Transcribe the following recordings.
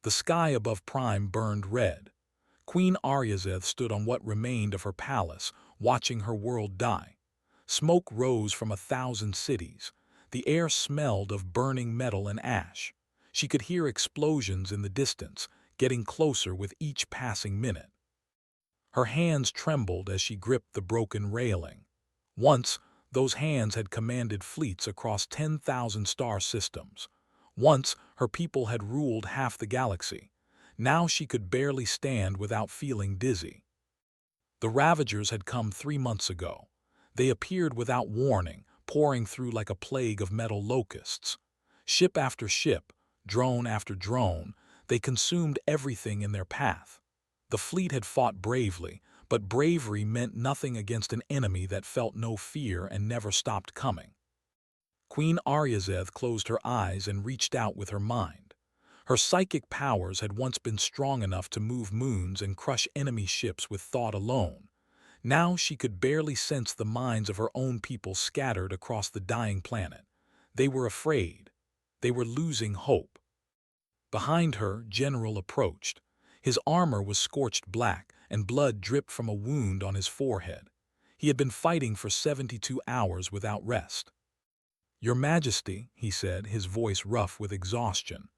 The sky above Prime burned red. Queen Aryazeth stood on what remained of her palace, watching her world die. Smoke rose from 1,000 cities. The air smelled of burning metal and ash. She could hear explosions in the distance, getting closer with each passing minute. Her hands trembled as she gripped the broken railing. Once, those hands had commanded fleets across 10,000 star systems. Once, her people had ruled half the galaxy. Now she could barely stand without feeling dizzy. The Ravagers had come 3 months ago. They appeared without warning, pouring through like a plague of metal locusts. Ship after ship, drone after drone, they consumed everything in their path. The fleet had fought bravely, but bravery meant nothing against an enemy that felt no fear and never stopped coming. Queen Aryazeth closed her eyes and reached out with her mind. Her psychic powers had once been strong enough to move moons and crush enemy ships with thought alone. Now she could barely sense the minds of her own people scattered across the dying planet. They were afraid. They were losing hope. Behind her, General approached. His armor was scorched black, and blood dripped from a wound on his forehead. He had been fighting for 72 hours without rest. "Your Majesty," he said, his voice rough with exhaustion,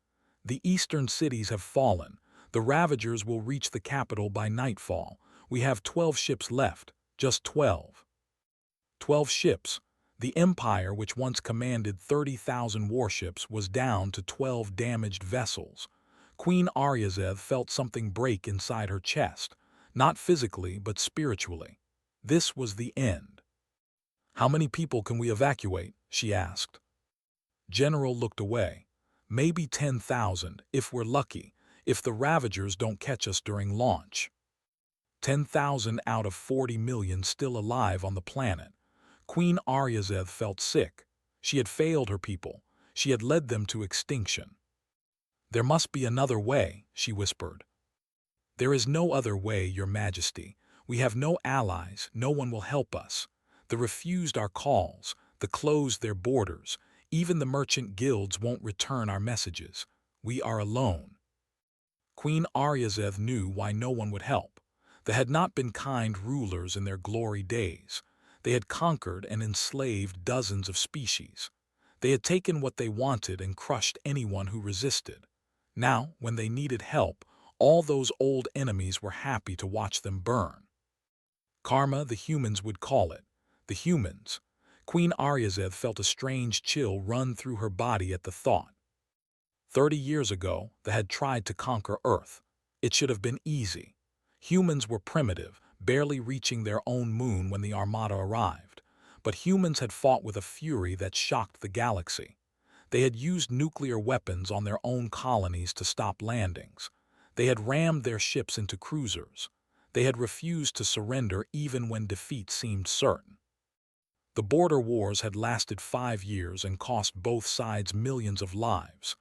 "the eastern cities have fallen. The Ravagers will reach the capital by nightfall. We have 12 ships left, just 12. 12 ships. The Empire, which once commanded 30,000 warships, was down to 12 damaged vessels." Queen Aryazeth felt something break inside her chest, not physically but spiritually. This was the end. "How many people can we evacuate?" she asked. General looked away. "Maybe 10,000, if we're lucky, if the Ravagers don't catch us during launch." 10,000 out of 40 million still alive on the planet. Queen Aryazeth felt sick. She had failed her people. She had led them to extinction. "There must be another way," she whispered. "There is no other way, Your Majesty. We have no allies, no one will help us. They refused our calls, they closed their borders. Even the merchant guilds won't return our messages. We are alone." Queen Aryazeth knew why no one would help. They had not been kind rulers in their glory days. They had conquered and enslaved dozens of species. They had taken what they wanted and crushed anyone who resisted. Now, when they needed help, all those old enemies were happy to watch them burn. Karma, the humans would call it. The humans. Queen Aryazeth felt a strange chill run through her body at the thought. 30 years ago, they had tried to conquer Earth. It should have been easy. Humans were primitive, barely reaching their own moon when the Armada arrived. But humans had fought with a fury that shocked the galaxy. They had used nuclear weapons on their own colonies to stop landings. They had rammed their ships into cruisers. They had refused to surrender even when defeat seemed certain. The border wars had lasted 5 years and cost both sides millions of lives.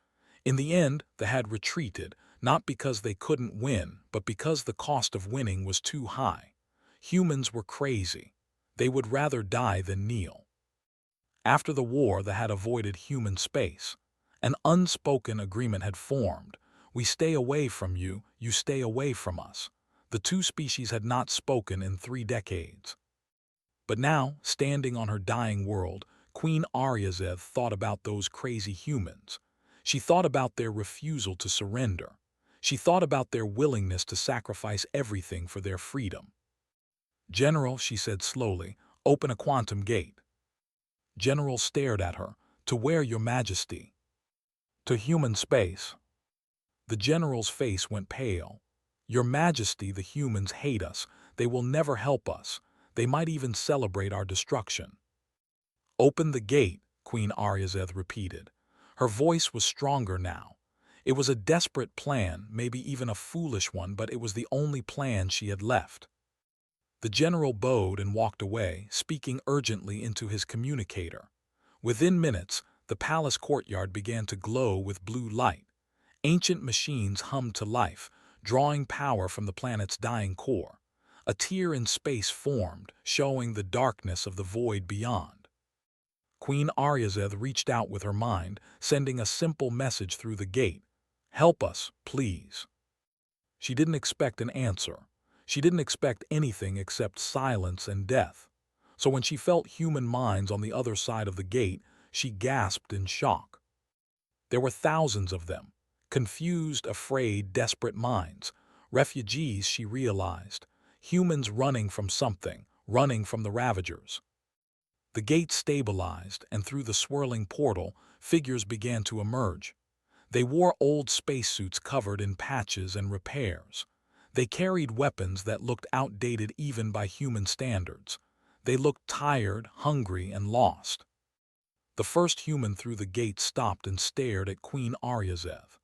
In the end, they had retreated, not because they couldn't win, but because the cost of winning was too high. Humans were crazy. They would rather die than kneel. After the war, they had avoided human space. An unspoken agreement had formed. We stay away from you, you stay away from us. The two species had not spoken in 3 decades. But now, standing on her dying world, Queen Aryazeth thought about those crazy humans. She thought about their refusal to surrender. She thought about their willingness to sacrifice everything for their freedom. "General," she said slowly, "open a quantum gate." General stared at her. "To where, Your Majesty?" "To human space." The general's face went pale. "Your Majesty, the humans hate us. They will never help us. They might even celebrate our destruction." "Open the gate," Queen Aryazeth repeated. Her voice was stronger now. It was a desperate plan, maybe even a foolish one, but it was the only plan she had left. The general bowed and walked away, speaking urgently into his communicator. Within minutes, the palace courtyard began to glow with blue light. Ancient machines hummed to life, drawing power from the planet's dying core. A tear in space formed, showing the darkness of the void beyond. Queen Aryazeth reached out with her mind, sending a simple message through the gate. Help us, please." She didn't expect an answer. She didn't expect anything except silence and death. So when she felt human minds on the other side of the gate, she gasped in shock. There were thousands of them, confused, afraid, desperate minds. Refugees, she realized. Humans running from something, running from the Ravagers. The gate stabilized, and through the swirling portal, figures began to emerge. They wore old spacesuits covered in patches and repairs. They carried weapons that looked outdated even by human standards. They looked tired, hungry, and lost. The first human through the gate stopped and stared at Queen Aryazeth.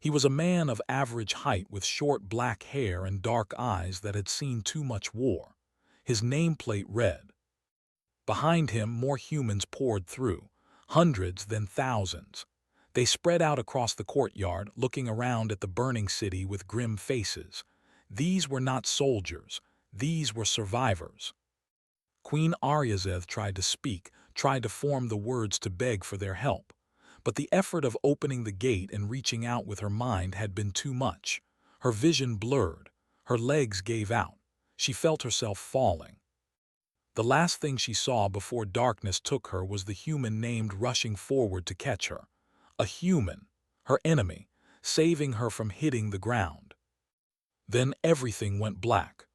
He was a man of average height with short black hair and dark eyes that had seen too much war. His nameplate read. Behind him, more humans poured through, hundreds, then thousands. They spread out across the courtyard, looking around at the burning city with grim faces. These were not soldiers. These were survivors. Queen Aryazeth tried to speak, tried to form the words to beg for their help. But the effort of opening the gate and reaching out with her mind had been too much. Her vision blurred. Her legs gave out. She felt herself falling. The last thing she saw before darkness took her was the human named rushing forward to catch her. A human, her enemy, saving her from hitting the ground. Then everything went black.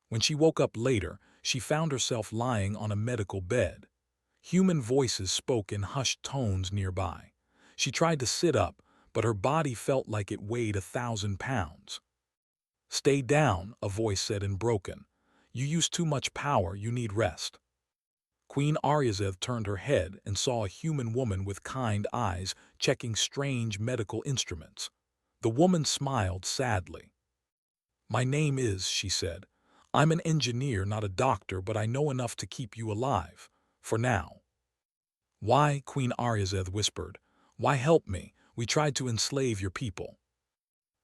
When she woke up later, she found herself lying on a medical bed. Human voices spoke in hushed tones nearby. She tried to sit up, but her body felt like it weighed 1,000 pounds. "Stay down," a voice said in broken. "You use too much power, you need rest." Queen Aryazeth turned her head and saw a human woman with kind eyes checking strange medical instruments. The woman smiled sadly. "My name is," she said. "I'm an engineer, not a doctor, but I know enough to keep you alive. For now." "Why?" Queen Aryazeth whispered. "Why help me? We tried to enslave your people."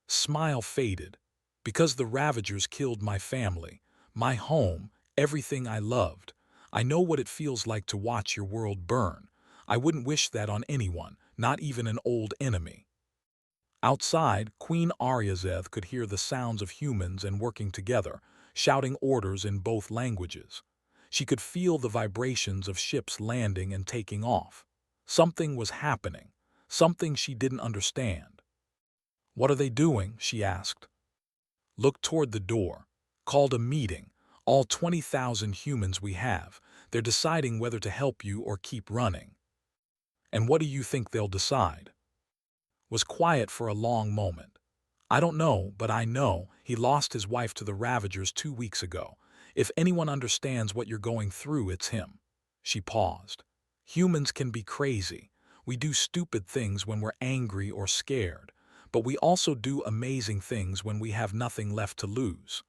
Smile faded. "Because the Ravagers killed my family, my home, everything I loved. I know what it feels like to watch your world burn. I wouldn't wish that on anyone, not even an old enemy." Outside, Queen Aryazeth could hear the sounds of humans and working together, shouting orders in both languages. She could feel the vibrations of ships landing and taking off. Something was happening, something she didn't understand. "What are they doing?" she asked. "Look toward the door. Called a meeting. All 20,000 humans we have. They're deciding whether to help you or keep running." "And what do you think they'll decide?" Was quiet for a long moment. "I don't know, but I know he lost his wife to the Ravagers 2 weeks ago. If anyone understands what you're going through, it's him." She paused. "Humans can be crazy. We do stupid things when we're angry or scared, but we also do amazing things when we have nothing left to lose."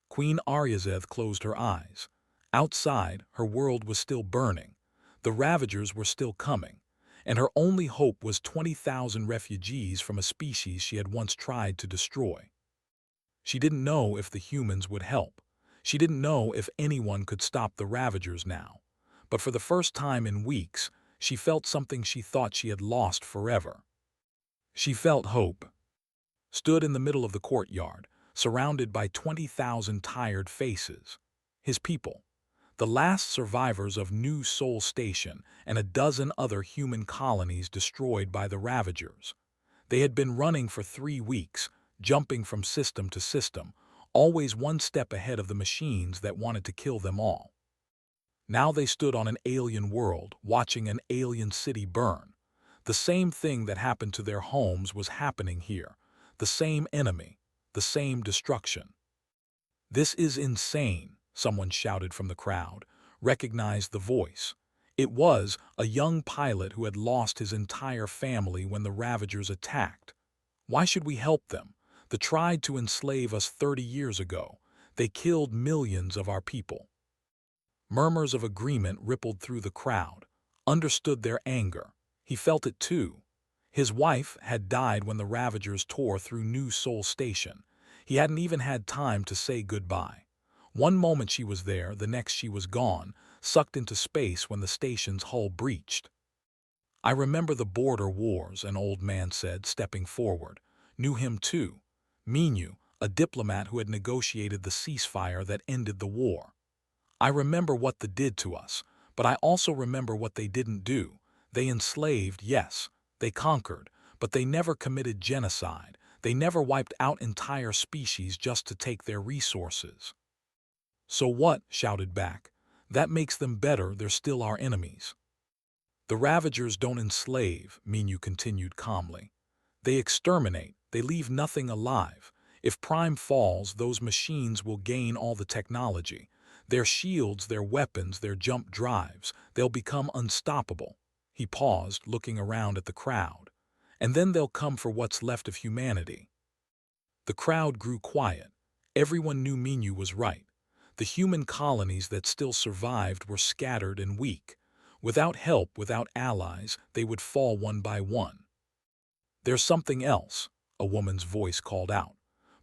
Queen Aryazeth closed her eyes. Outside, her world was still burning. The Ravagers were still coming, and her only hope was 20,000 refugees from a species she had once tried to destroy. She didn't know if the humans would help. She didn't know if anyone could stop the Ravagers now. But for the first time in weeks, she felt something she thought she had lost forever. She felt hope. Stood in the middle of the courtyard, surrounded by 20,000 tired faces. His people. The last survivors of New Sol Station and a dozen other human colonies destroyed by the Ravagers. They had been running for 3 weeks, jumping from system to system, always one step ahead of the machines that wanted to kill them all. Now they stood on an alien world, watching an alien city burn. The same thing that happened to their homes was happening here. The same enemy, the same destruction. "This is insane," someone shouted from the crowd, recognized the voice. It was a young pilot who had lost his entire family when the Ravagers attacked. "Why should we help them? They tried to enslave us 30 years ago. They killed millions of our people." Murmurs of agreement rippled through the crowd. Understood their anger. He felt it too. His wife had died when the Ravagers tore through New Sol Station. He hadn't even had time to say goodbye. One moment she was there, the next she was gone, sucked into space when the station's hull breached. I remember the border wars, an old man said, stepping forward. Knew him too. Minu, a diplomat who had negotiated the ceasefire that ended the war. I remember what they did to us, but I also remember what they didn't do. They enslaved, yes. They conquered, but they never committed genocide. They never wiped out entire species just to take their resources. So what? Shouted back. That makes them better, they're still our enemies. The Ravagers don't enslave, Minu continued calmly. They exterminate, they leave nothing alive. If Prime falls, those machines will gain all the technology. Their shields, their weapons, their jump drives, they'll become unstoppable. He paused, looking around at the crowd. And then they'll come for what's left of humanity. The crowd grew quiet. Everyone knew Minu was right. The human colonies that still survived were scattered and weak. Without help, without allies, they would fall one by one. There's something else, a woman's voice called out.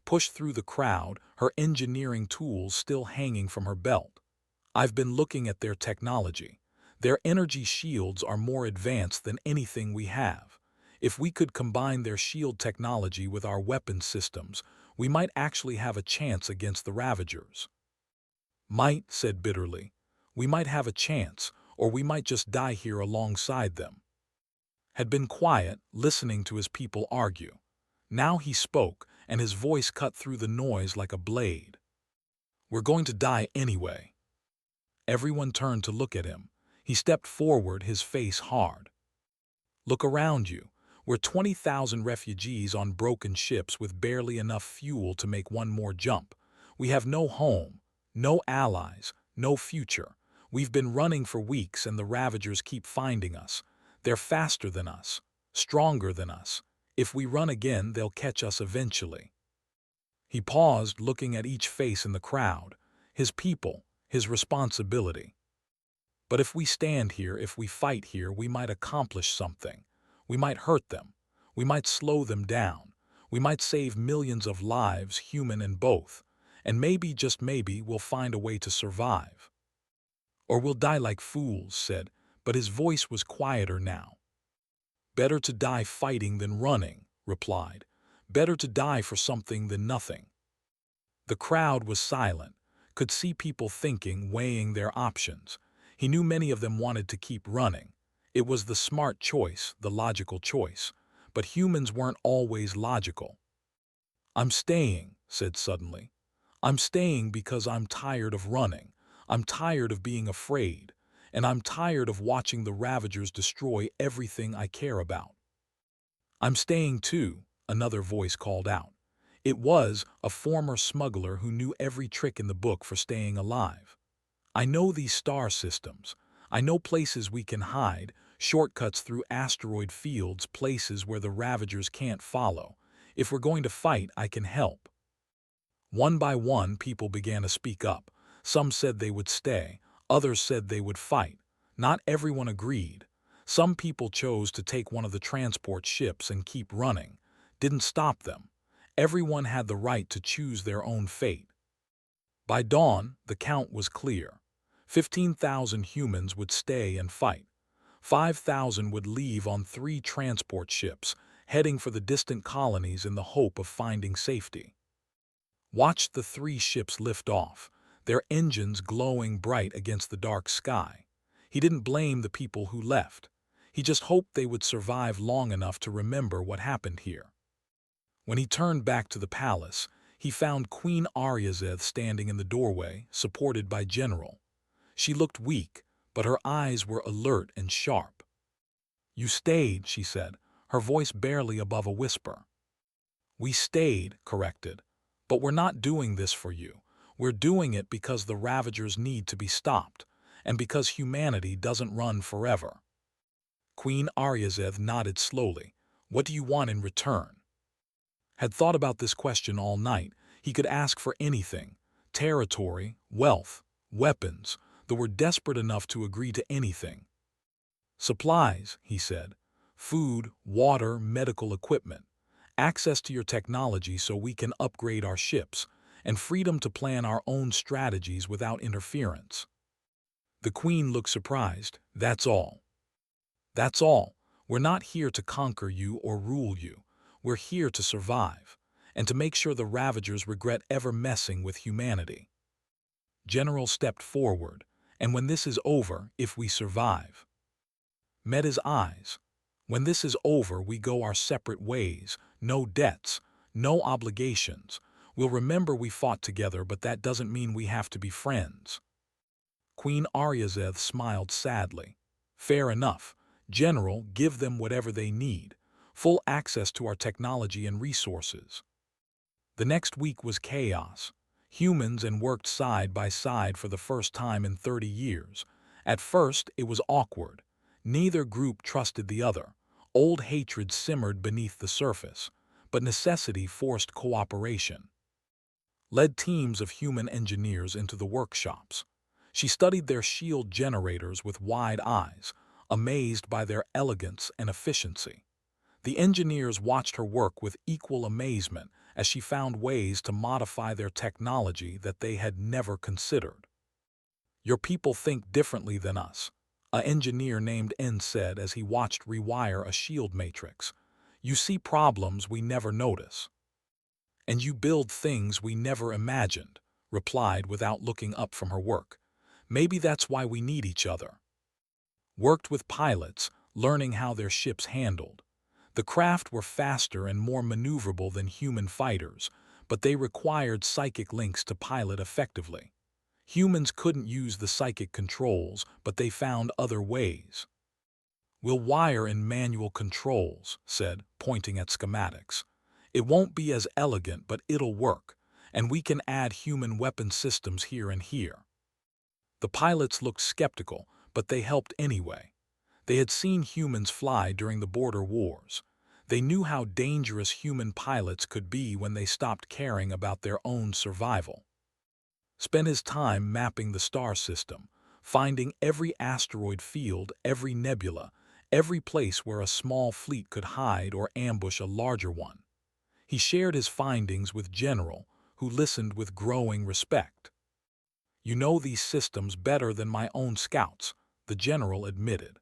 Pushed through the crowd, her engineering tools still hanging from her belt. I've been looking at their technology. Their energy shields are more advanced than anything we have. If we could combine their shield technology with our weapon systems, we might actually have a chance against the Ravagers. Might, said bitterly. We might have a chance, or we might just die here alongside them. Had been quiet, listening to his people argue. Now he spoke, and his voice cut through the noise like a blade. We're going to die anyway. Everyone turned to look at him. He stepped forward, his face hard. Look around you. We're 20,000 refugees on broken ships with barely enough fuel to make one more jump. We have no home, no allies, no future. We've been running for weeks and the Ravagers keep finding us. They're faster than us, stronger than us. If we run again, they'll catch us eventually. He paused, looking at each face in the crowd, his people, his responsibility. But if we stand here, if we fight here, we might accomplish something. We might hurt them. We might slow them down. We might save millions of lives, human and both. And maybe, just maybe, we'll find a way to survive. Or we'll die like fools, said, but his voice was quieter now. Better to die fighting than running, replied. Better to die for something than nothing. The crowd was silent, could see people thinking, weighing their options. He knew many of them wanted to keep running. It was the smart choice, the logical choice. But humans weren't always logical. I'm staying, said suddenly. I'm staying because I'm tired of running. I'm tired of being afraid. And I'm tired of watching the Ravagers destroy everything I care about. I'm staying too, another voice called out. It was a former smuggler who knew every trick in the book for staying alive. I know these star systems. I know places we can hide, shortcuts through asteroid fields, places where the Ravagers can't follow. If we're going to fight, I can help. One by one, people began to speak up. Some said they would stay. Others said they would fight. Not everyone agreed. Some people chose to take one of the transport ships and keep running. Didn't stop them. Everyone had the right to choose their own fate. By dawn, the count was clear. 15,000 humans would stay and fight. 5,000 would leave on 3 transport ships, heading for the distant colonies in the hope of finding safety. Watched the 3 ships lift off, their engines glowing bright against the dark sky. He didn't blame the people who left. He just hoped they would survive long enough to remember what happened here. When he turned back to the palace, he found Queen Aryazeth standing in the doorway, supported by General. She looked weak, but her eyes were alert and sharp. You stayed, she said, her voice barely above a whisper. We stayed, corrected, but we're not doing this for you. We're doing it because the Ravagers need to be stopped, and because humanity doesn't run forever. Queen Aryazeth nodded slowly. What do you want in return? Had thought about this question all night. He could ask for anything. Territory, wealth, weapons. They were desperate enough to agree to anything. Supplies, he said. Food, water, medical equipment. Access to your technology so we can upgrade our ships, and freedom to plan our own strategies without interference. The Queen looked surprised. That's all. That's all. We're not here to conquer you or rule you. We're here to survive, and to make sure the Ravagers regret ever messing with humanity." General stepped forward, "And when this is over, if we survive?" Met his eyes. "When this is over, we go our separate ways. No debts, no obligations. We'll remember we fought together, but that doesn't mean we have to be friends." Queen Aryazeth smiled sadly. "Fair enough. General, give them whatever they need. Full access to our technology and resources." The next week was chaos. Humans and worked side by side for the first time in 30 years. At first, it was awkward. Neither group trusted the other. Old hatred simmered beneath the surface, but necessity forced cooperation. Led teams of human engineers into the workshops. She studied their shield generators with wide eyes, amazed by their elegance and efficiency. The engineers watched her work with equal amazement as she found ways to modify their technology that they had never considered. "Your people think differently than us," an engineer named N said as he watched rewire a shield matrix. "You see problems we never notice." "And you build things we never imagined," replied without looking up from her work. "Maybe that's why we need each other." Worked with pilots, learning how their ships handled. The craft were faster and more maneuverable than human fighters, but they required psychic links to pilot effectively. Humans couldn't use the psychic controls, but they found other ways. "We'll wire in manual controls," said, pointing at schematics. "It won't be as elegant, but it'll work, and we can add human weapon systems here and here." The pilots looked skeptical, but they helped anyway. They had seen humans fly during the border wars. They knew how dangerous human pilots could be when they stopped caring about their own survival. Spent his time mapping the star system, finding every asteroid field, every nebula, every place where a small fleet could hide or ambush a larger one. He shared his findings with General, who listened with growing respect. "You know these systems better than my own scouts," the general admitted.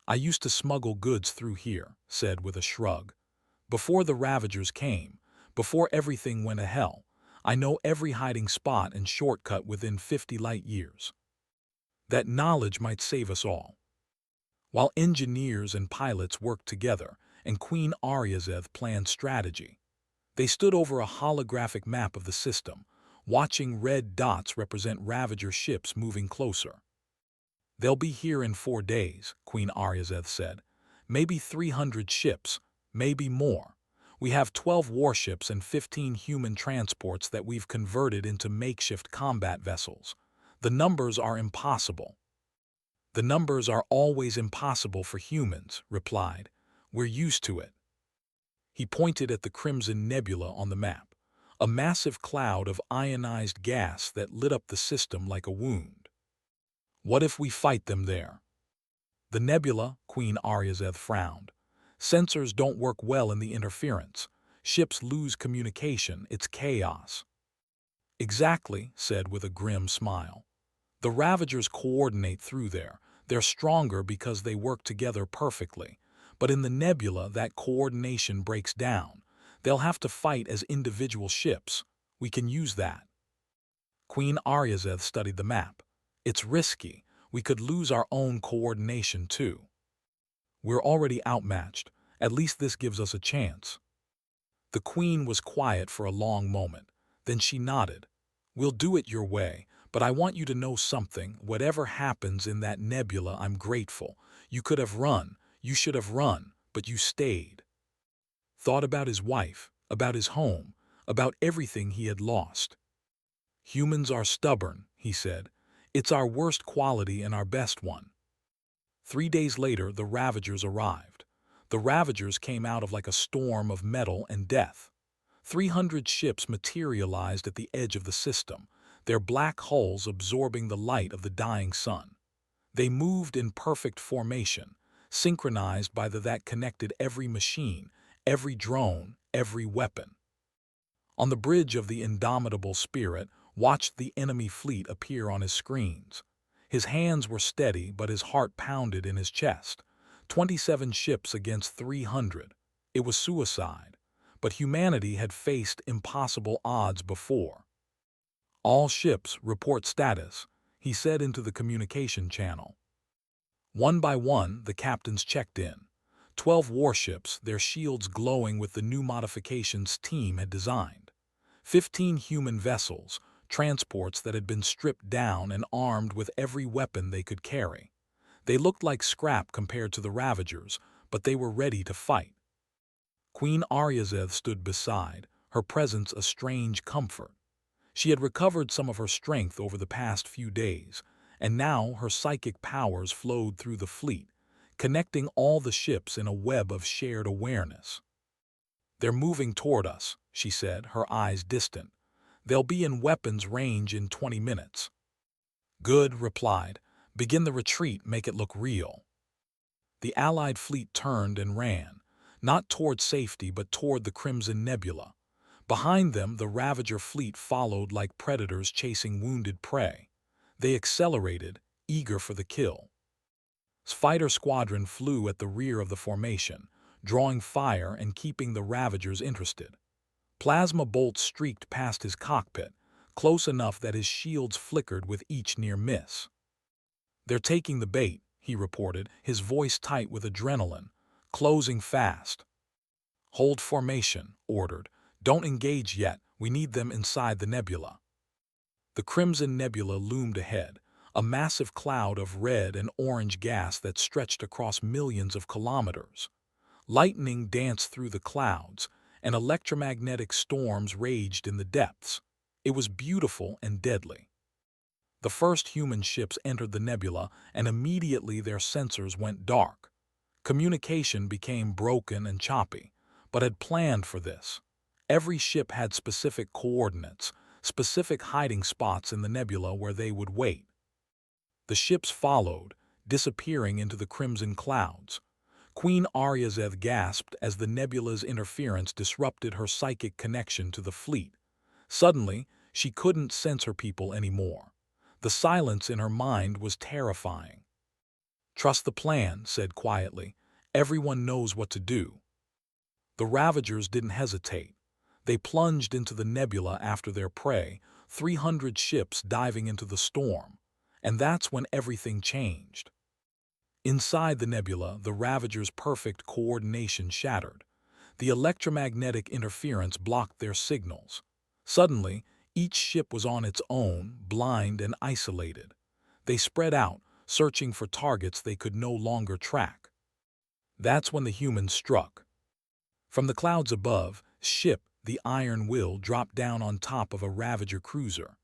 "I used to smuggle goods through here," said with a shrug. "Before the Ravagers came, before everything went to hell, I know every hiding spot and shortcut within 50 light years. That knowledge might save us all." While engineers and pilots worked together and Queen Aryazeth planned strategy, they stood over a holographic map of the system, watching red dots represent Ravager ships moving closer. "They'll be here in 4 days," Queen Aryazeth said. "Maybe 300 ships, maybe more. We have 12 warships and 15 human transports that we've converted into makeshift combat vessels. The numbers are impossible." "The numbers are always impossible for humans," replied. "We're used to it." He pointed at the Crimson Nebula on the map, a massive cloud of ionized gas that lit up the system like a wound. "What if we fight them there?" "The nebula," Queen Aryazeth frowned. "Sensors don't work well in the interference. Ships lose communication, it's chaos." "Exactly," said with a grim smile. "The Ravagers coordinate through there. They're stronger because they work together perfectly. But in the nebula, that coordination breaks down. They'll have to fight as individual ships. We can use that." Queen Aryazeth studied the map. "It's risky. We could lose our own coordination too." "We're already outmatched. At least this gives us a chance." The Queen was quiet for a long moment. Then she nodded. "We'll do it your way, but I want you to know something. Whatever happens in that nebula, I'm grateful. You could have run. You should have run, but you stayed." Thought about his wife, about his home, about everything he had lost. "Humans are stubborn," he said. "It's our worst quality and our best one." 3 days later, the Ravagers arrived. The Ravagers came out of like a storm of metal and death. 300 ships materialized at the edge of the system, their black hulls absorbing the light of the dying sun. They moved in perfect formation, synchronized by that connected every machine, every drone, every weapon. On the bridge of the indomitable Spirit, watched the enemy fleet appear on his screens. His hands were steady, but his heart pounded in his chest. 27 ships against 300. It was suicide, but humanity had faced impossible odds before. "All ships report status," he said into the communication channel. One by one, the captains checked in. 12 warships, their shields glowing with the new modifications team had designed. 15 human vessels, transports that had been stripped down and armed with every weapon they could carry. They looked like scrap compared to the Ravagers, but they were ready to fight. Queen Aryazeth stood beside, her presence a strange comfort. She had recovered some of her strength over the past few days, and now her psychic powers flowed through the fleet, connecting all the ships in a web of shared awareness. "They're moving toward us," she said, her eyes distant. "They'll be in weapons range in 20 minutes. "Good," replied. "Begin the retreat, make it look real." The Allied fleet turned and ran, not toward safety but toward the Crimson Nebula. Behind them, the Ravager fleet followed like predators chasing wounded prey. They accelerated, eager for the kill. Fighter squadron flew at the rear of the formation, drawing fire and keeping the Ravagers interested. Plasma bolts streaked past his cockpit, close enough that his shields flickered with each near miss. "They're taking the bait," he reported, his voice tight with adrenaline. "Closing fast." "Hold formation," ordered. "Don't engage yet, we need them inside the nebula." The Crimson Nebula loomed ahead, a massive cloud of red and orange gas that stretched across millions of kilometers. Lightning danced through the clouds, and electromagnetic storms raged in the depths. It was beautiful and deadly. The first human ships entered the nebula, and immediately their sensors went dark. Communication became broken and choppy, but had planned for this. Every ship had specific coordinates, specific hiding spots in the nebula where they would wait. The ships followed, disappearing into the crimson clouds. Queen Aryazeth gasped as the nebula's interference disrupted her psychic connection to the fleet. Suddenly, she couldn't sense her people anymore. The silence in her mind was terrifying. "Trust the plan," said quietly. "Everyone knows what to do." The Ravagers didn't hesitate. They plunged into the nebula after their prey, 300 ships diving into the storm. And that's when everything changed. Inside the nebula, the Ravagers' perfect coordination shattered. The electromagnetic interference blocked their signals. Suddenly, each ship was on its own, blind and isolated. They spread out, searching for targets they could no longer track. That's when the humans struck. From the clouds above, ship, the Iron Will, dropped down on top of a Ravager cruiser.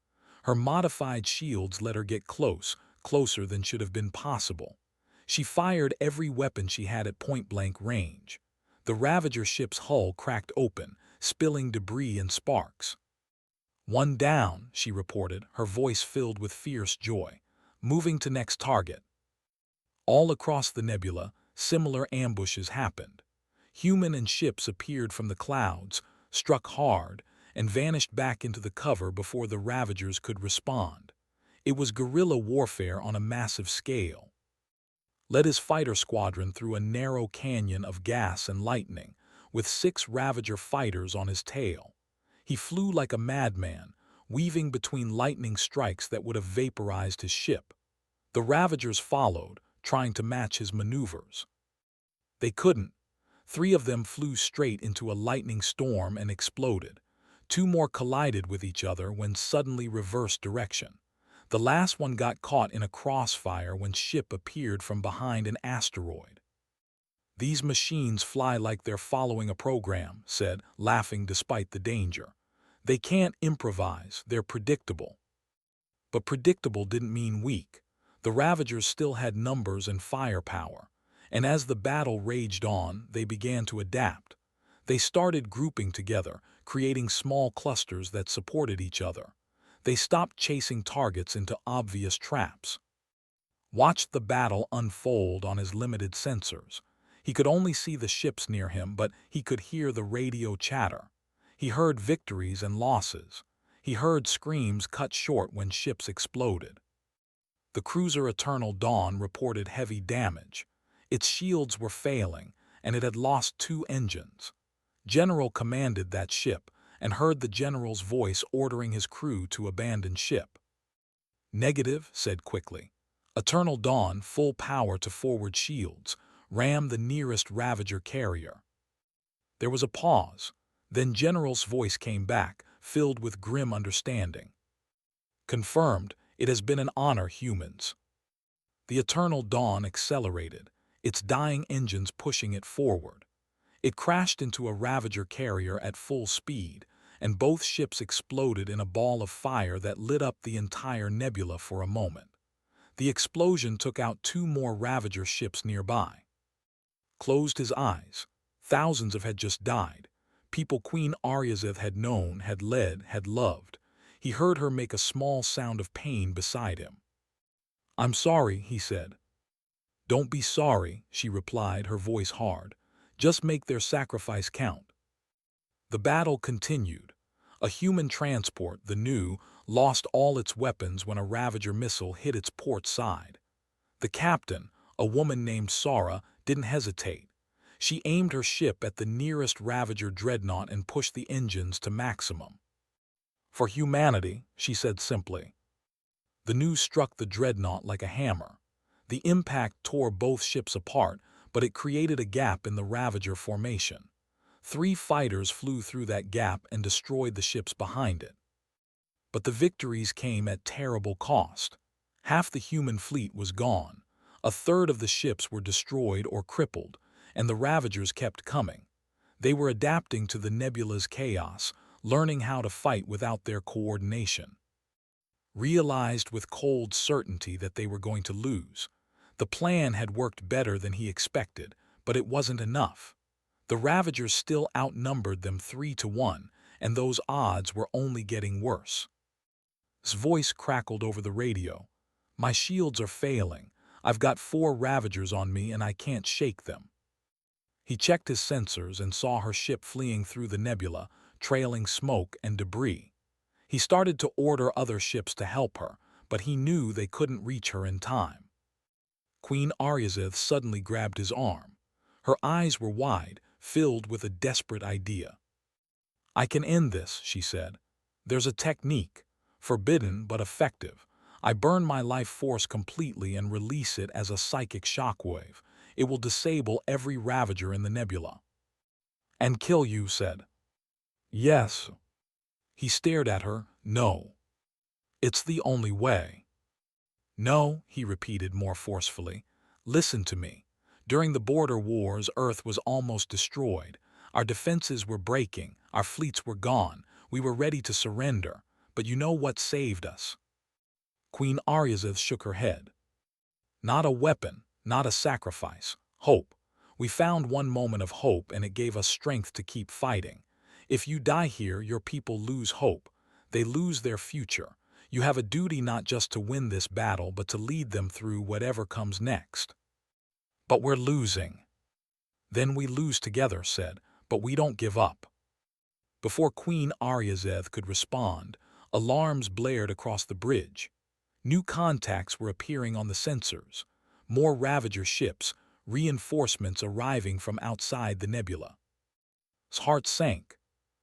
Her modified shields let her get close, closer than should have been possible. She fired every weapon she had at point-blank range. The Ravager ship's hull cracked open, spilling debris and sparks. "One down," she reported, her voice filled with fierce joy. "Moving to next target." All across the nebula, similar ambushes happened. Human and ships appeared from the clouds, struck hard, and vanished back into the cover before the Ravagers could respond. It was guerrilla warfare on a massive scale. Led his fighter squadron through a narrow canyon of gas and lightning, with 6 Ravager fighters on his tail. He flew like a madman, weaving between lightning strikes that would have vaporized his ship. The Ravagers followed, trying to match his maneuvers. They couldn't. 3 of them flew straight into a lightning storm and exploded. 2 more collided with each other when suddenly reversed direction. The last one got caught in a crossfire when ship appeared from behind an asteroid. "These machines fly like they're following a program," said, laughing despite the danger. "They can't improvise, they're predictable." But predictable didn't mean weak. The Ravagers still had numbers and firepower, and as the battle raged on, they began to adapt. They started grouping together, creating small clusters that supported each other. They stopped chasing targets into obvious traps. Watched the battle unfold on his limited sensors. He could only see the ships near him, but he could hear the radio chatter. He heard victories and losses. He heard screams cut short when ships exploded. The cruiser Eternal Dawn reported heavy damage. Its shields were failing, and it had lost 2 engines. General commanded that ship, and heard the general's voice ordering his crew to abandon ship. "Negative," said quickly. "Eternal Dawn, full power to forward shields. Ram the nearest Ravager carrier." There was a pause. Then General's voice came back, filled with grim understanding. "Confirmed. It has been an honor, humans." The Eternal Dawn accelerated, its dying engines pushing it forward. It crashed into a Ravager carrier at full speed, and both ships exploded in a ball of fire that lit up the entire nebula for a moment. The explosion took out 2 more Ravager ships nearby. Closed his eyes. Thousands had just died. People Queen Aryazeth had known, had led, had loved. He heard her make a small sound of pain beside him. "I'm sorry," he said. "Don't be sorry," she replied, her voice hard. "Just make their sacrifice count." The battle continued. A human transport, the New, lost all its weapons when a Ravager missile hit its port side. The captain, a woman named Sara, didn't hesitate. She aimed her ship at the nearest Ravager dreadnought and pushed the engines to maximum. "For humanity," she said simply. The New struck the dreadnought like a hammer. The impact tore both ships apart, but it created a gap in the Ravager formation. 3 fighters flew through that gap and destroyed the ships behind it. But the victories came at terrible cost. Half the human fleet was gone. A third of the ships were destroyed or crippled, and the Ravagers kept coming. They were adapting to the nebula's chaos, learning how to fight without their coordination. Realized with cold certainty that they were going to lose. The plan had worked better than he expected, but it wasn't enough. The Ravagers still outnumbered them 3-1, and those odds were only getting worse. His voice crackled over the radio. "My shields are failing. I've got 4 Ravagers on me and I can't shake them." He checked his sensors and saw her ship fleeing through the nebula, trailing smoke and debris. He started to order other ships to help her, but he knew they couldn't reach her in time. Queen Aryazeth suddenly grabbed his arm. Her eyes were wide, filled with a desperate idea. "I can end this," she said. "There's a technique, forbidden but effective. I burn my life force completely and release it as a psychic shockwave. It will disable every Ravager in the nebula." "And kill you," said. "Yes." He stared at her. "No. It's the only way." "No," he repeated more forcefully. "Listen to me. During the border wars, Earth was almost destroyed. Our defenses were breaking, our fleets were gone, we were ready to surrender. But you know what saved us?" Queen Aryazeth shook her head. "Not a weapon, not a sacrifice. Hope. We found one moment of hope and it gave us strength to keep fighting. If you die here, your people lose hope. They lose their future. You have a duty not just to win this battle, but to lead them through whatever comes next." "But we're losing." "Then we lose together," said, "but we don't give up." Before Queen Aryazeth could respond, alarms blared across the bridge. New contacts were appearing on the sensors. More Ravager ships, reinforcements arriving from outside the nebula. His heart sank.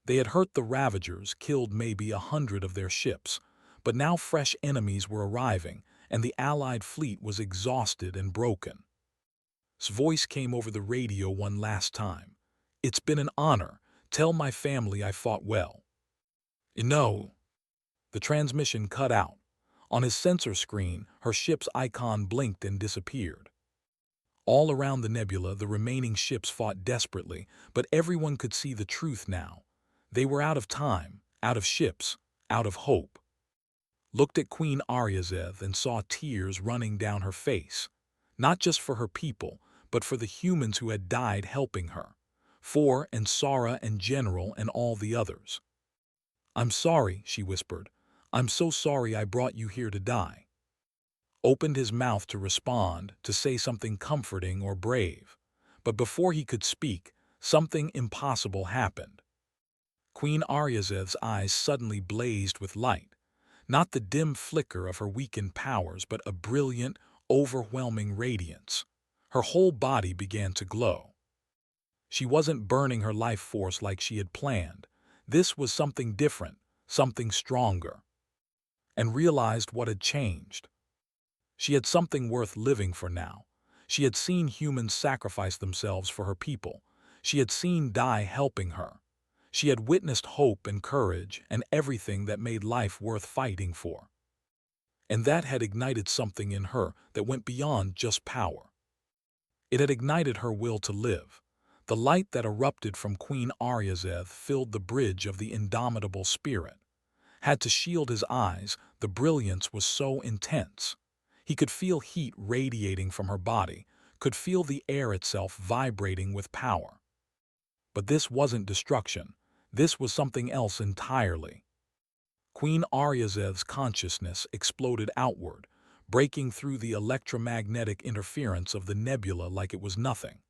They had hurt the Ravagers, killed maybe 100 of their ships, but now fresh enemies were arriving, and the Allied fleet was exhausted and broken. His voice came over the radio one last time. "It's been an honor. Tell my family I fought well." "No." The transmission cut out. On his sensor screen, her ship's icon blinked and disappeared. All around the nebula, the remaining ships fought desperately, but everyone could see the truth now. They were out of time, out of ships, out of hope. Looked at Queen Aryazeth and saw tears running down her face. Not just for her people, but for the humans who had died helping her. For and Sara and General and all the others. "I'm sorry," she whispered. "I'm so sorry I brought you here to die." Opened his mouth to respond, to say something comforting or brave. But before he could speak, something impossible happened. Queen Aryazeth's eyes suddenly blazed with light. Not the dim flicker of her weakened powers, but a brilliant, overwhelming radiance. Her whole body began to glow. She wasn't burning her life force like she had planned. This was something different, something stronger. And realized what had changed. She had something worth living for now. She had seen humans sacrifice themselves for her people. She had seen die helping her. She had witnessed hope and courage and everything that made life worth fighting for. And that had ignited something in her that went beyond just power. It had ignited her will to live. The light that erupted from Queen Aryazeth filled the bridge of the indomitable spirit. Had to shield his eyes, the brilliance was so intense. He could feel heat radiating from her body, could feel the air itself vibrating with power. But this wasn't destruction. This was something else entirely. Queen Aryazeth's consciousness exploded outward, breaking through the electromagnetic interference of the nebula like it was nothing.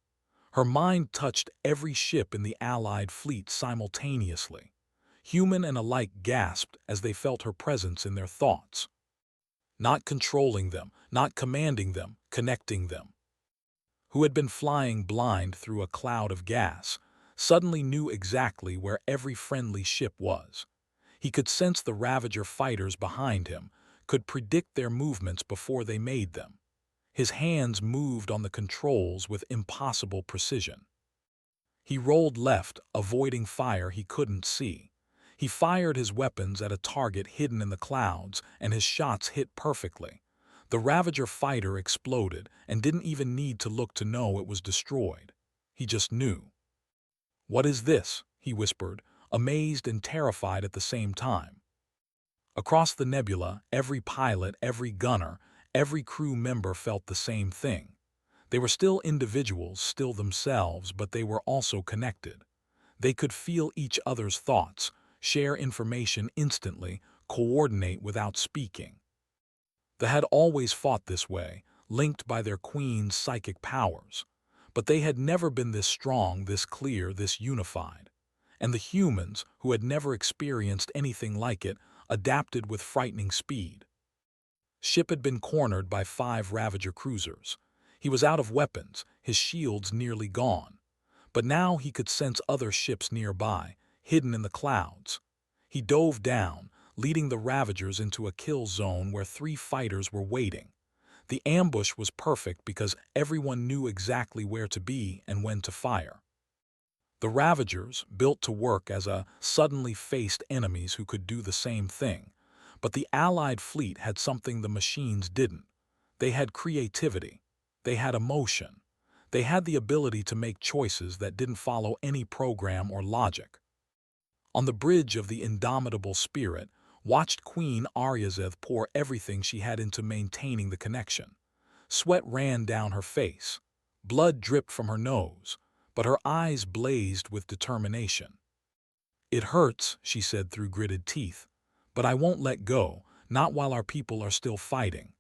Her mind touched every ship in the Allied fleet simultaneously. Human and alike gasped as they felt her presence in their thoughts. Not controlling them, not commanding them, connecting them. Who had been flying blind through a cloud of gas, suddenly knew exactly where every friendly ship was. He could sense the Ravager fighters behind him, could predict their movements before they made them. His hands moved on the controls with impossible precision. He rolled left, avoiding fire he couldn't see. He fired his weapons at a target hidden in the clouds, and his shots hit perfectly. The Ravager fighter exploded and didn't even need to look to know it was destroyed. He just knew. "What is this?" he whispered, amazed and terrified at the same time. Across the nebula, every pilot, every gunner, every crew member felt the same thing. They were still individuals, still themselves, but they were also connected. They could feel each other's thoughts, share information instantly, coordinate without speaking. They had always fought this way, linked by their queen's psychic powers. But they had never been this strong, this clear, this unified. And the humans, who had never experienced anything like it, adapted with frightening speed. Ship had been cornered by 5 Ravager cruisers. He was out of weapons, his shields nearly gone. But now he could sense other ships nearby, hidden in the clouds. He dove down, leading the Ravagers into a kill zone where 3 fighters were waiting. The ambush was perfect because everyone knew exactly where to be and when to fire. The Ravagers, built to work as a suddenly faced enemies who could do the same thing. But the Allied fleet had something the machines didn't. They had creativity. They had emotion. They had the ability to make choices that didn't follow any program or logic. On the bridge of the indomitable spirit, watched Queen Aryazeth pour everything she had into maintaining the connection. Sweat ran down her face. Blood dripped from her nose, but her eyes blazed with determination. "It hurts," she said through gritted teeth, "but I won't let go, not while our people are still fighting."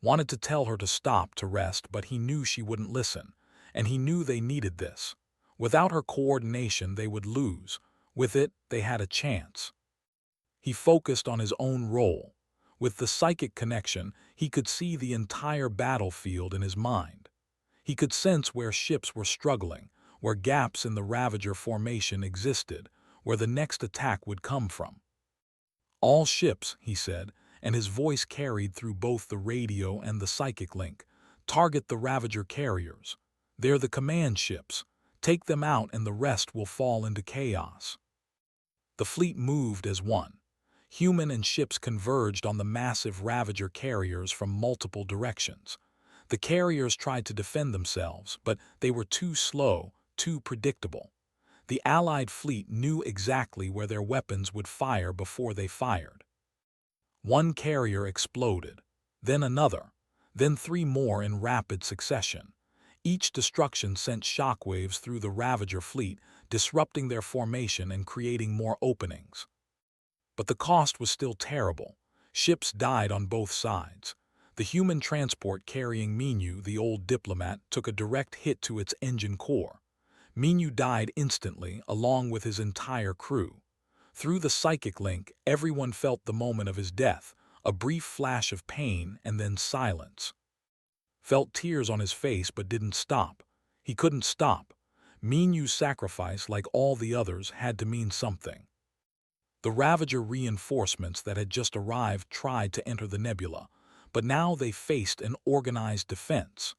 Wanted to tell her to stop, to rest, but he knew she wouldn't listen, and he knew they needed this. Without her coordination, they would lose. With it, they had a chance. He focused on his own role. With the psychic connection, he could see the entire battlefield in his mind. He could sense where ships were struggling, where gaps in the Ravager formation existed, where the next attack would come from. "All ships," he said, and his voice carried through both the radio and the psychic link. "Target the Ravager carriers. They're the command ships. Take them out and the rest will fall into chaos." The fleet moved as one. Human and ships converged on the massive Ravager carriers from multiple directions. The carriers tried to defend themselves, but they were too slow, too predictable. The Allied fleet knew exactly where their weapons would fire before they fired. One carrier exploded, then another, then 3 more in rapid succession. Each destruction sent shockwaves through the Ravager fleet, disrupting their formation and creating more openings. But the cost was still terrible. Ships died on both sides. The human transport carrying Minu, the old diplomat, took a direct hit to its engine core. Minu died instantly, along with his entire crew. Through the psychic link, everyone felt the moment of his death, a brief flash of pain and then silence. felt tears on his face but didn't stop. He couldn't stop. Minu's sacrifice, like all the others, had to mean something. The Ravager reinforcements that had just arrived tried to enter the nebula, but now they faced an organized defense.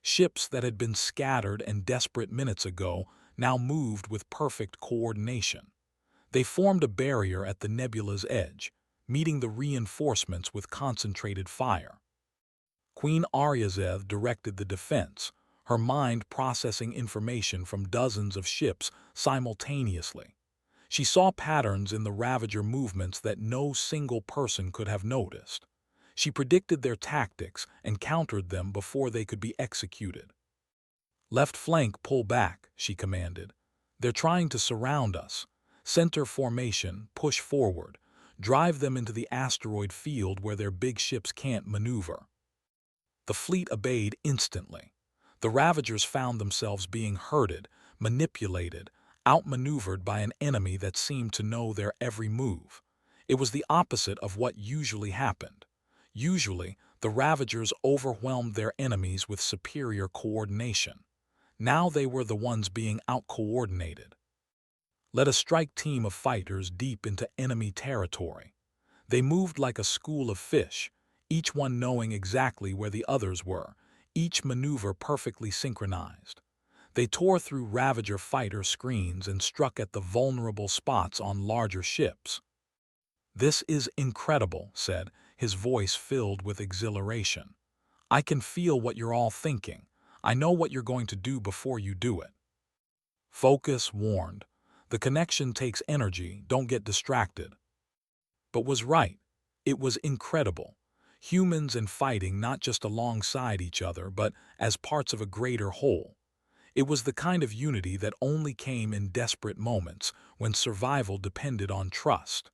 Ships that had been scattered and desperate minutes ago now moved with perfect coordination. They formed a barrier at the nebula's edge, meeting the reinforcements with concentrated fire. Queen Aryazeth directed the defense, her mind processing information from dozens of ships simultaneously. She saw patterns in the Ravager movements that no single person could have noticed. She predicted their tactics and countered them before they could be executed. "Left flank, pull back," she commanded. "They're trying to surround us. Center formation, push forward. Drive them into the asteroid field where their big ships can't maneuver." The fleet obeyed instantly. The Ravagers found themselves being herded, manipulated, outmaneuvered by an enemy that seemed to know their every move. It was the opposite of what usually happened. Usually, the Ravagers overwhelmed their enemies with superior coordination. Now they were the ones being out-coordinated. Led a strike team of fighters deep into enemy territory. They moved like a school of fish, each one knowing exactly where the others were, each maneuver perfectly synchronized. They tore through Ravager fighter screens and struck at the vulnerable spots on larger ships. "This is incredible," said, his voice filled with exhilaration. "I can feel what you're all thinking. I know what you're going to do before you do it." Focus warned. "The connection takes energy, don't get distracted." But was right. It was incredible. Humans and fighting not just alongside each other, but as parts of a greater whole. It was the kind of unity that only came in desperate moments, when survival depended on trust.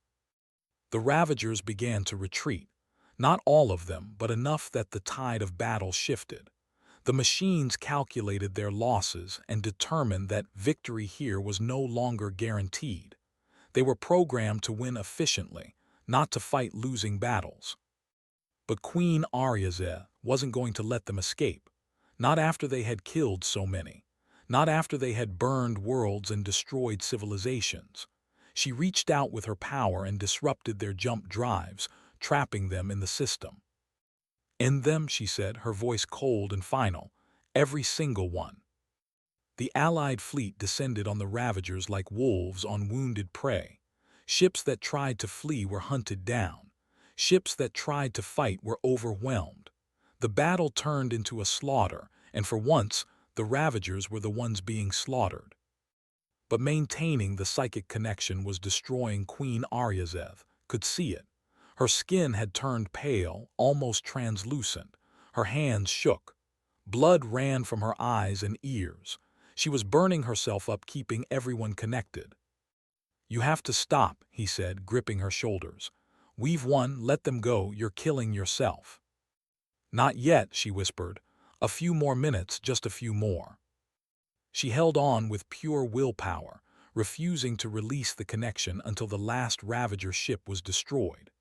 The Ravagers began to retreat. Not all of them, but enough that the tide of battle shifted. The machines calculated their losses and determined that victory here was no longer guaranteed. They were programmed to win efficiently, not to fight losing battles. But Queen Aryazeth wasn't going to let them escape. Not after they had killed so many. Not after they had burned worlds and destroyed civilizations. She reached out with her power and disrupted their jump drives, trapping them in the system. "End them," she said, her voice cold and final. "Every single one." The Allied fleet descended on the Ravagers like wolves on wounded prey. Ships that tried to flee were hunted down. Ships that tried to fight were overwhelmed. The battle turned into a slaughter, and for once, the Ravagers were the ones being slaughtered. But maintaining the psychic connection was destroying Queen Aryazeth, could see it. Her skin had turned pale, almost translucent. Her hands shook. Blood ran from her eyes and ears. She was burning herself up, keeping everyone connected. "You have to stop," he said, gripping her shoulders. "We've won, let them go, you're killing yourself." "Not yet," she whispered. "A few more minutes, just a few more." She held on with pure willpower, refusing to release the connection until the last Ravager ship was destroyed.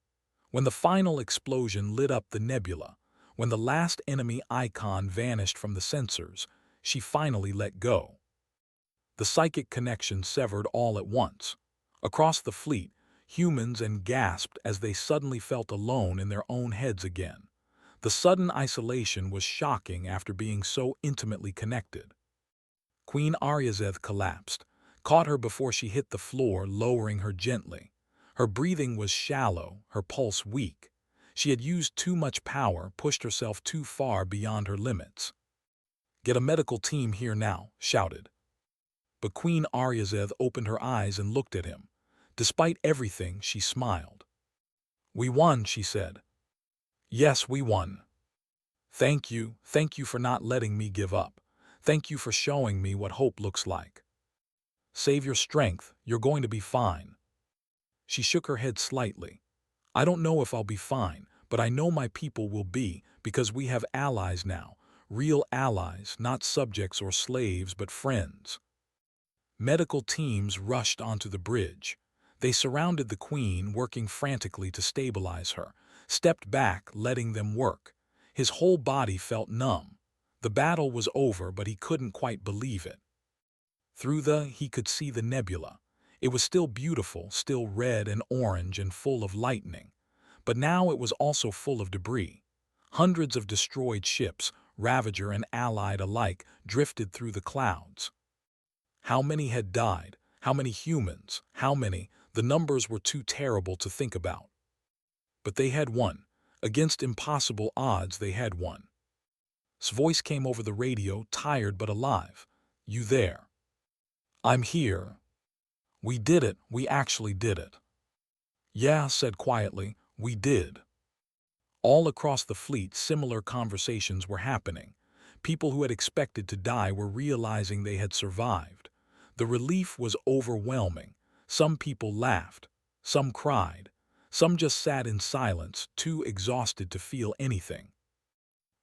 When the final explosion lit up the nebula, when the last enemy icon vanished from the sensors, she finally let go. The psychic connection severed all at once. Across the fleet, humans gasped as they suddenly felt alone in their own heads again. The sudden isolation was shocking after being so intimately connected. Queen Aryazeth collapsed, caught her before she hit the floor, lowering her gently. Her breathing was shallow, her pulse weak. She had used too much power, pushed herself too far beyond her limits. "Get a medical team here now," shouted. But Queen Aryazeth opened her eyes and looked at him. Despite everything, she smiled. "We won," she said. "Yes, we won. Thank you for not letting me give up. Thank you for showing me what hope looks like. Save your strength, you're going to be fine." She shook her head slightly. "I don't know if I'll be fine, but I know my people will be, because we have allies now. Real allies, not subjects or slaves, but friends." Medical teams rushed onto the bridge. They surrounded the Queen, working frantically to stabilize her, stepped back, letting them work. His whole body felt numb. The battle was over, but he couldn't quite believe it. He could see the nebula. It was still beautiful, still red and orange and full of lightning. But now it was also full of debris. Hundreds of destroyed ships, Ravager and Allied alike, drifted through the clouds. How many had died? How many humans? How many? The numbers were too terrible to think about. But they had won. Against impossible odds, they had won. His voice came over the radio, tired but alive. "You there?" "I'm here." "We did it. We actually did it." "Yeah," said quietly, "we did." All across the fleet, similar conversations were happening. People who had expected to die were realizing they had survived. The relief was overwhelming. Some people laughed. Some cried. Some just sat in silence, too exhausted to feel anything.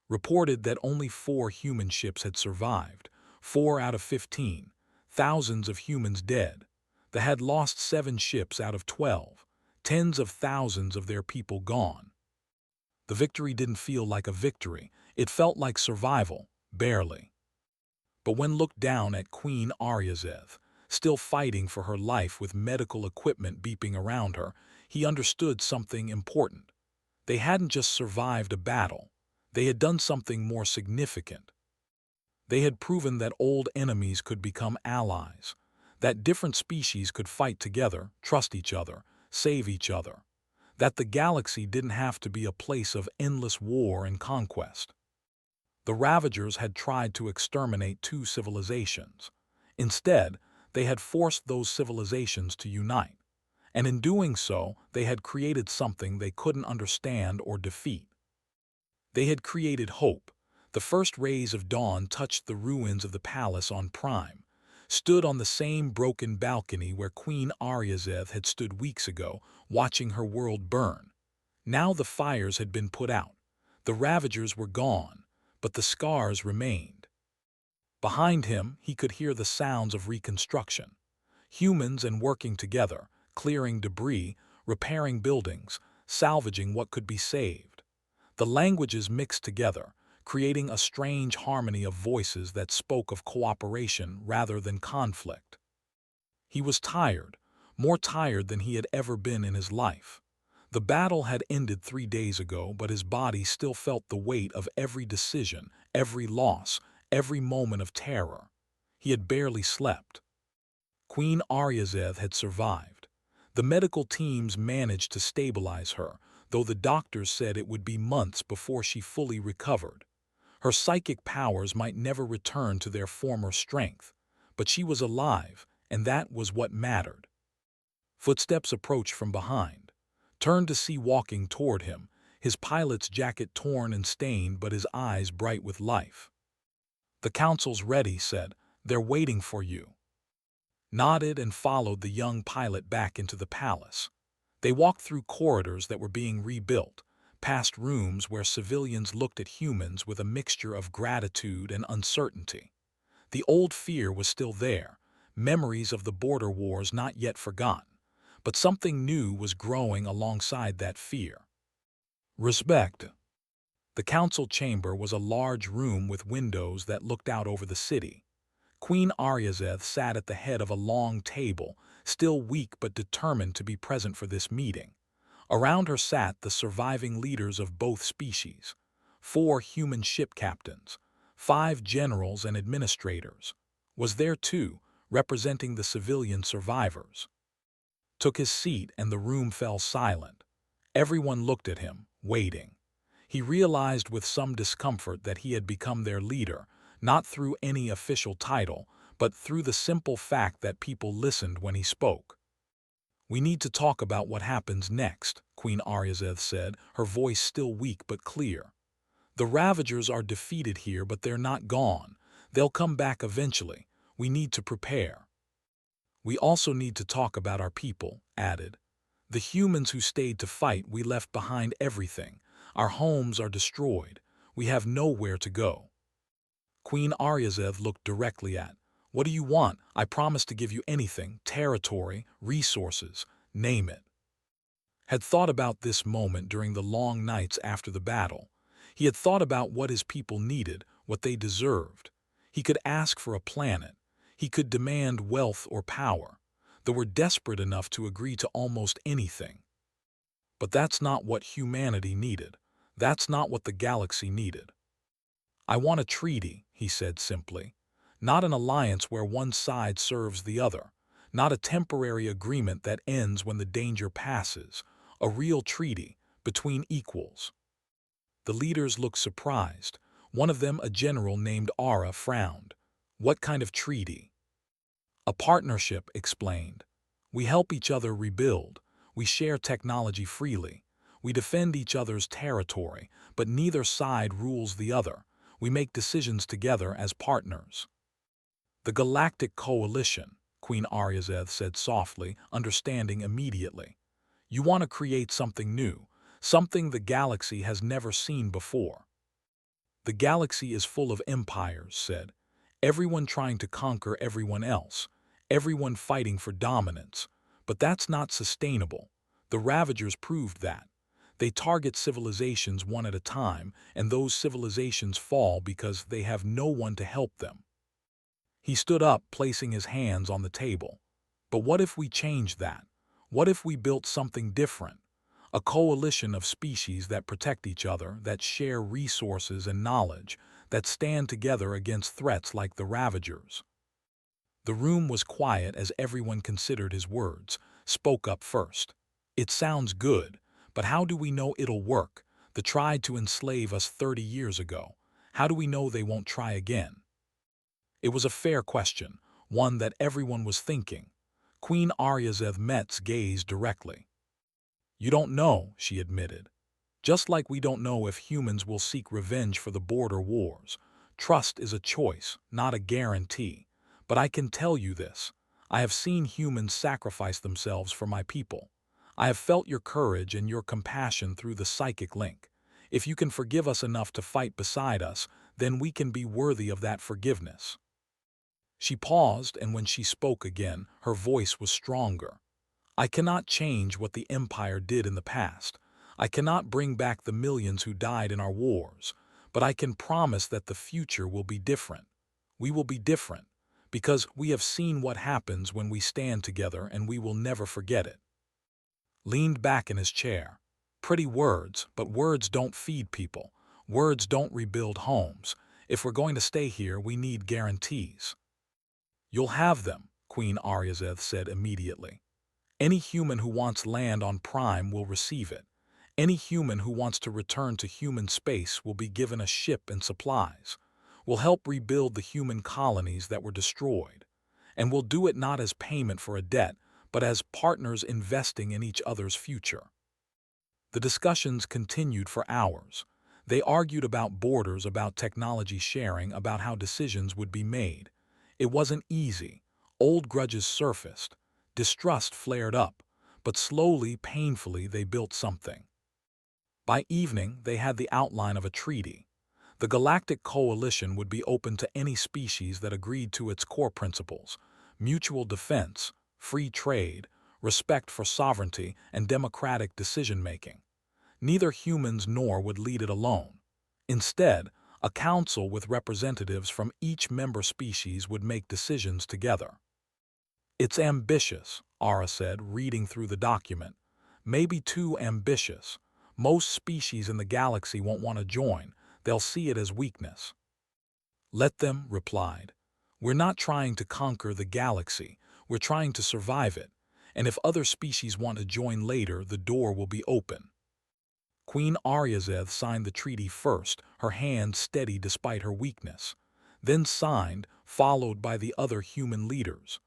Reported that only 4 human ships had survived, 4 out of 15, thousands of humans dead. They had lost 7 ships out of 12, tens of thousands of their people gone. The victory didn't feel like a victory. It felt like survival, barely. But when looked down at Queen Aryazeth, still fighting for her life with medical equipment beeping around her, he understood something important. They hadn't just survived a battle. They had done something more significant. They had proven that old enemies could become allies, that different species could fight together, trust each other, save each other, that the galaxy didn't have to be a place of endless war and conquest. The Ravagers had tried to exterminate 2 civilizations. Instead, they had forced those civilizations to unite, and in doing so, they had created something they couldn't understand or defeat. They had created hope. The first rays of dawn touched the ruins of the palace on Prime, stood on the same broken balcony where Queen Aryazeth had stood weeks ago, watching her world burn. Now the fires had been put out. The Ravagers were gone, but the scars remained. Behind him, he could hear the sounds of reconstruction. Humans and working together, clearing debris, repairing buildings, salvaging what could be saved. The languages mixed together, creating a strange harmony of voices that spoke of cooperation rather than conflict. He was tired, more tired than he had ever been in his life. The battle had ended 3 days ago, but his body still felt the weight of every decision, every loss, every moment of terror. He had barely slept. Queen Aryazeth had survived. The medical teams managed to stabilize her, though the doctors said it would be months before she fully recovered. Her psychic powers might never return to their former strength, but she was alive, and that was what mattered. Footsteps approached from behind. Turned to see walking toward him, his pilot's jacket torn and stained but his eyes bright with life. "The council's ready," said. "They're waiting for you." Nodded and followed the young pilot back into the palace. They walked through corridors that were being rebuilt, past rooms where civilians looked at humans with a mixture of gratitude and uncertainty. The old fear was still there, memories of the border wars not yet forgotten. But something new was growing alongside that fear. Respect. The council chamber was a large room with windows that looked out over the city. Queen Aryazeth sat at the head of a long table, still weak but determined to be present for this meeting. Around her sat the surviving leaders of both species, 4 human ship captains, 5 generals and administrators. Was there too, representing the civilian survivors. Took his seat and the room fell silent. Everyone looked at him, waiting. He realized with some discomfort that he had become their leader, not through any official title, but through the simple fact that people listened when he spoke. "We need to talk about what happens next," Queen Aryazeth said, her voice still weak but clear. "The Ravagers are defeated here, but they're not gone. They'll come back eventually. We need to prepare. We also need to talk about our people," added. "The humans who stayed to fight, we left behind everything. Our homes are destroyed. We have nowhere to go." Queen Aryazeth looked directly at. "What do you want? I promise to give you anything, territory, resources, name it." Had thought about this moment during the long nights after the battle. He had thought about what his people needed, what they deserved. He could ask for a planet. He could demand wealth or power. They were desperate enough to agree to almost anything. But that's not what humanity needed. That's not what the galaxy needed. I want a treaty, he said simply. Not an alliance where one side serves the other. Not a temporary agreement that ends when the danger passes. A real treaty, between equals. The leaders looked surprised. One of them, a general named Ara, frowned. What kind of treaty? A partnership, explained. We help each other rebuild. We share technology freely. We defend each other's territory, but neither side rules the other. We make decisions together as partners. The Galactic Coalition, Queen Aryazeth said softly, understanding immediately. You want to create something new, something the galaxy has never seen before. The galaxy is full of empires, said. Everyone trying to conquer everyone else. Everyone fighting for dominance. But that's not sustainable. The Ravagers proved that. They target civilizations one at a time, and those civilizations fall because they have no one to help them. He stood up, placing his hands on the table. But what if we changed that? What if we built something different? A coalition of species that protect each other, that share resources and knowledge, that stand together against threats like the Ravagers. The room was quiet as everyone considered his words, spoke up first. It sounds good, but how do we know it'll work? They tried to enslave us 30 years ago. How do we know they won't try again? It was a fair question, one that everyone was thinking. Queen Aryazeth Met's gazed directly. You don't know, she admitted. Just like we don't know if humans will seek revenge for the border wars. Trust is a choice, not a guarantee. But I can tell you this. I have seen humans sacrifice themselves for my people. I have felt your courage and your compassion through the psychic link. If you can forgive us enough to fight beside us, then we can be worthy of that forgiveness. She paused, and when she spoke again, her voice was stronger. I cannot change what the Empire did in the past. I cannot bring back the millions who died in our wars. But I can promise that the future will be different. We will be different, because we have seen what happens when we stand together, and we will never forget it. Leaned back in his chair. Pretty words, but words don't feed people. Words don't rebuild homes. If we're going to stay here, we need guarantees. You'll have them, Queen Aryazeth said immediately. Any human who wants land on Prime will receive it. Any human who wants to return to human space will be given a ship and supplies. We'll help rebuild the human colonies that were destroyed. And we'll do it not as payment for a debt, but as partners investing in each other's future. The discussions continued for hours. They argued about borders, about technology sharing, about how decisions would be made. It wasn't easy. Old grudges surfaced. Distrust flared up. But slowly, painfully, they built something. By evening, they had the outline of a treaty. The Galactic Coalition would be open to any species that agreed to its core principles: mutual defense, free trade, respect for sovereignty, and democratic decision-making. Neither humans nor would lead it alone. Instead, a council with representatives from each member species would make decisions together. It's ambitious, Ara said, reading through the document. Maybe too ambitious. Most species in the galaxy won't want to join. They'll see it as weakness. Let them, replied. We're not trying to conquer the galaxy. We're trying to survive it. And if other species want to join later, the door will be open. Queen Aryazeth signed the treaty first, her hand steady despite her weakness. Then signed, followed by the other human leaders.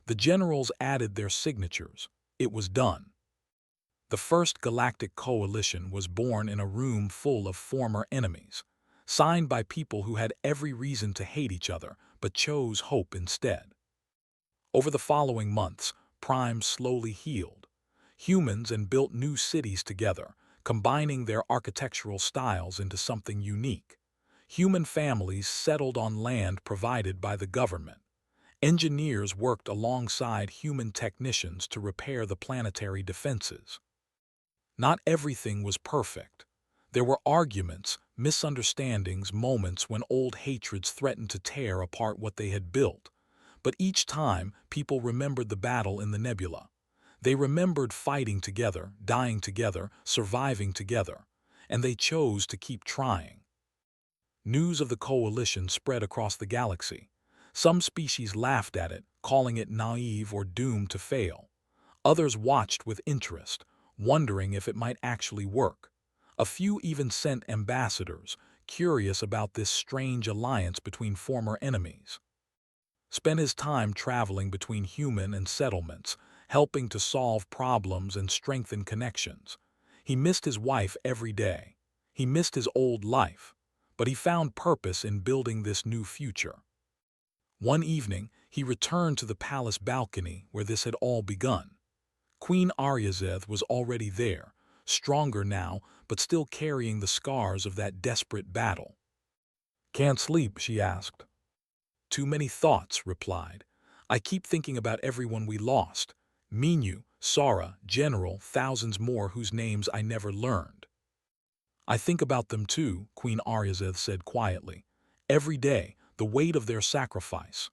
The generals added their signatures. It was done. The first Galactic Coalition was born in a room full of former enemies, signed by people who had every reason to hate each other, but chose hope instead. Over the following months, Prime slowly healed. Humans and built new cities together, combining their architectural styles into something unique. Human families settled on land provided by the government. Engineers worked alongside human technicians to repair the planetary defenses. Not everything was perfect. There were arguments, misunderstandings, moments when old hatreds threatened to tear apart what they had built. But each time, people remembered the battle in the nebula. They remembered fighting together, dying together, surviving together, and they chose to keep trying. News of the coalition spread across the galaxy. Some species laughed at it, calling it naive or doomed to fail. Others watched with interest, wondering if it might actually work. A few even sent ambassadors, curious about this strange alliance between former enemies. Spent his time traveling between human and settlements, helping to solve problems and strengthen connections. He missed his wife every day. He missed his old life, but he found purpose in building this new future. One evening, he returned to the palace balcony where this had all begun. Queen Aryazeth was already there, stronger now, but still carrying the scars of that desperate battle. "Can't sleep?" she asked. "Too many thoughts," replied. "I keep thinking about everyone we lost. Minu, Sara, General, thousands more whose names I never learned." "I think about them too," Queen Aryazeth said quietly. "Every day, the weight of their sacrifice."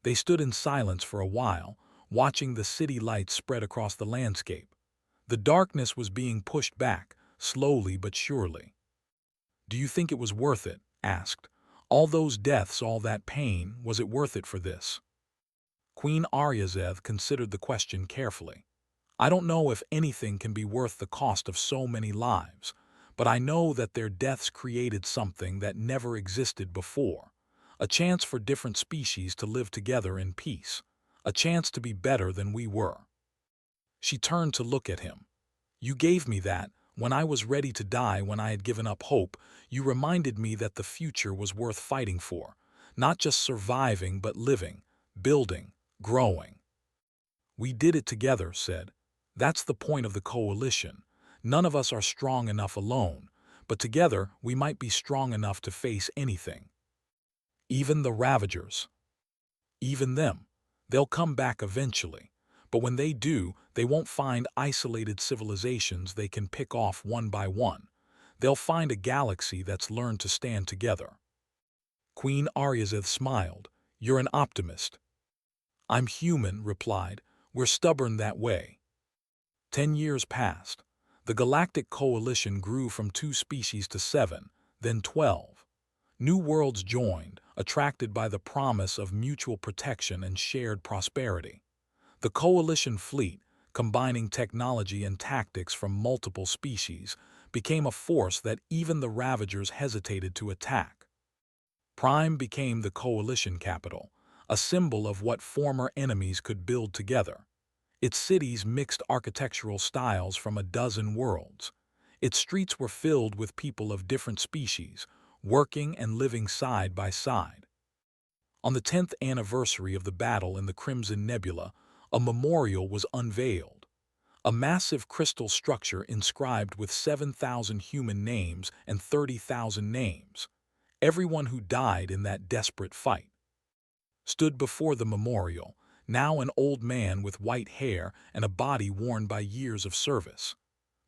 They stood in silence for a while, watching the city lights spread across the landscape. The darkness was being pushed back, slowly but surely. "Do you think it was worth it?" asked. "All those deaths, all that pain, was it worth it for this?" Queen Aryazeth considered the question carefully. "I don't know if anything can be worth the cost of so many lives, but I know that their deaths created something that never existed before. A chance for different species to live together in peace. A chance to be better than we were." She turned to look at him. "You gave me that. When I was ready to die, when I had given up hope, you reminded me that the future was worth fighting for. Not just surviving, but living, building, growing." "We did it together," said. "That's the point of the coalition. None of us are strong enough alone, but together we might be strong enough to face anything. Even the Ravagers. Even them. They'll come back eventually. But when they do, they won't find isolated civilizations they can pick off one by one. They'll find a galaxy that's learned to stand together." Queen Aryazeth smiled. "You're an optimist." "I'm human," replied. "We're stubborn that way." 10 years passed. The Galactic Coalition grew from 2 species to 7, then 12. New worlds joined, attracted by the promise of mutual protection and shared prosperity. The Coalition fleet, combining technology and tactics from multiple species, became a force that even the Ravagers hesitated to attack. Prime became the Coalition capital, a symbol of what former enemies could build together. Its cities mixed architectural styles from a dozen worlds. Its streets were filled with people of different species, working and living side by side. On the 10th anniversary of the battle in the Crimson Nebula, a memorial was unveiled. A massive crystal structure inscribed with 7,000 human names and 30,000 names. Everyone who died in that desperate fight stood before the memorial, now an old man with white hair and a body worn by years of service.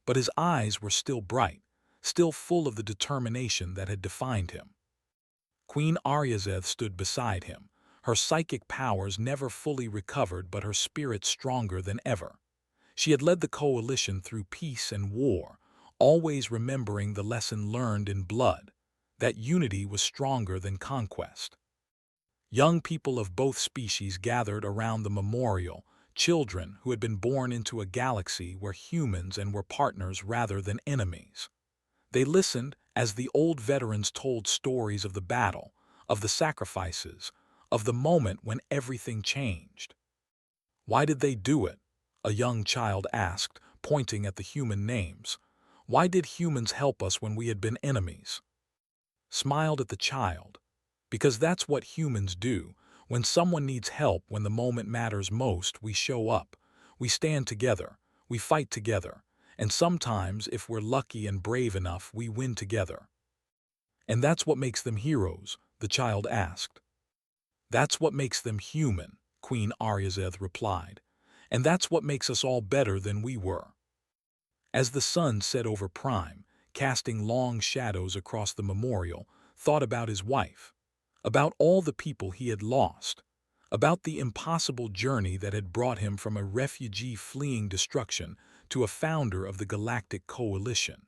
But his eyes were still bright, still full of the determination that had defined him. Queen Aryazeth stood beside him, her psychic powers never fully recovered but her spirit stronger than ever. She had led the coalition through peace and war, always remembering the lesson learned in blood, that unity was stronger than conquest. Young people of both species gathered around the memorial, children who had been born into a galaxy where humans and were partners rather than enemies. They listened as the old veterans told stories of the battle, of the sacrifices, of the moment when everything changed. "Why did they do it?" a young child asked, pointing at the human names. "Why did humans help us when we had been enemies?" Smiled at the child. "Because that's what humans do. When someone needs help, when the moment matters most, we show up. We stand together. We fight together. And sometimes, if we're lucky and brave enough, we win together." "And that's what makes them heroes?" the child asked. "That's what makes them human," Queen Aryazeth replied. "And that's what makes us all better than we were." As the sun set over Prime, casting long shadows across the memorial, thought about his wife, about all the people he had lost, about the impossible journey that had brought him from a refugee fleeing destruction to a founder of the Galactic Coalition.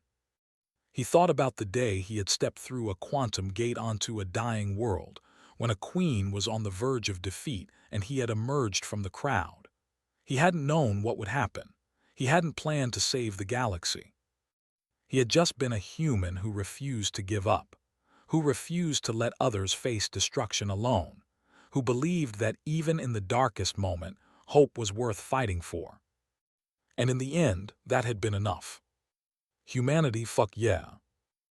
He thought about the day he had stepped through a quantum gate onto a dying world, when a queen was on the verge of defeat and he had emerged from the crowd. He hadn't known what would happen. He hadn't planned to save the galaxy. He had just been a human who refused to give up, who refused to let others face destruction alone, who believed that even in the darkest moment, hope was worth fighting for. And in the end, that had been enough. Humanity, fuck yeah.